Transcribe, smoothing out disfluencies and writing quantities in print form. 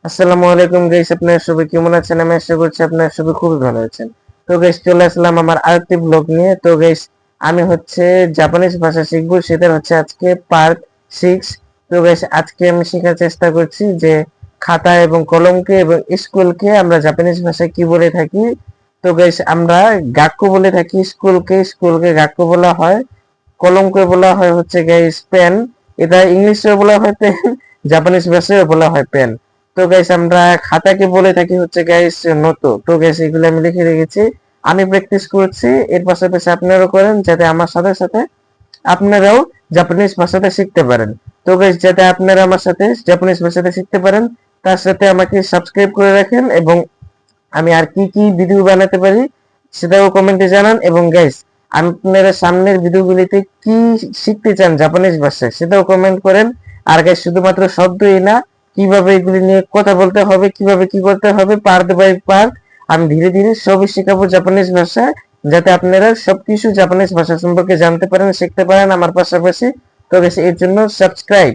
আসসালামু আলাইকুম গাইস, আপনারা সবাই কেমন আছেন? আমি আশা করছি আপনারা সবাই খুবই ভালো আছেন। তো গাইস, চলে আসলাম আমার আরেকটি ব্লগ নিয়ে। তো গাইস, আমি জাপানিজ ভাষা শিখবো, সেটা আজকে পার্ট 6। তো গাইস, আজকে আমি শেখার চেষ্টা করছি যে খাতা এবং কলমকে এবং স্কুলকে আমরা জাপানিজ ভাষায় কি বলে থাকি। তো গাইস, আমরা গাক্কু বলে থাকি স্কুলকে গাক্কু বলা হয়। কলমকে বলা হয় গাইস পেন। এটা ইংলিশে বলা হয় পেন, জাপানিজ ভাষায় বলা হয় পেন। তো গাইস, আমরা খাতাকে বলে থাকি গাইস নোটো। তো গাইস, এগুলো আমি লিখে রেখেছি, আমি প্র্যাকটিস করছি। এর পাশাপাশি আপনারাও করেন, যাতে আমার সাথে সাথে আপনারাও জাপানিজ ভাষাটা শিখতে পারেন। তো গাইস, যাতে আপনারা আমার সাথে জাপানিজ ভাষাটা শিখতে পারেন, তার সাথে আমাকে সাবস্ক্রাইব করে রাখেন এবং আমি আর কি কি ভিডিও বানাতে পারি সেটাও কমেন্টে জানান। এবং গাইস, আপনারা সামনের ভিডিওগুলিতে কি শিখতে চান জাপানিজ ভাষায় সেটাও কমেন্ট করেন। আর গাইস, শুধুমাত্র শব্দই না, কিভাবে এগুলি নিয়ে কথা বলতে হবে, কিভাবে কি করতে হবে, পার্ট বাই পার্ট আমি ধীরে ধীরে সবই শেখাবো জাপানিজ ভাষায়, যাতে আপনারা সবকিছু জাপানিজ ভাষা সম্পর্কে জানতে পারেন, শিখতে পারেন আমার পাশাপাশি। তো গাইস, এর জন্য সাবস্ক্রাইব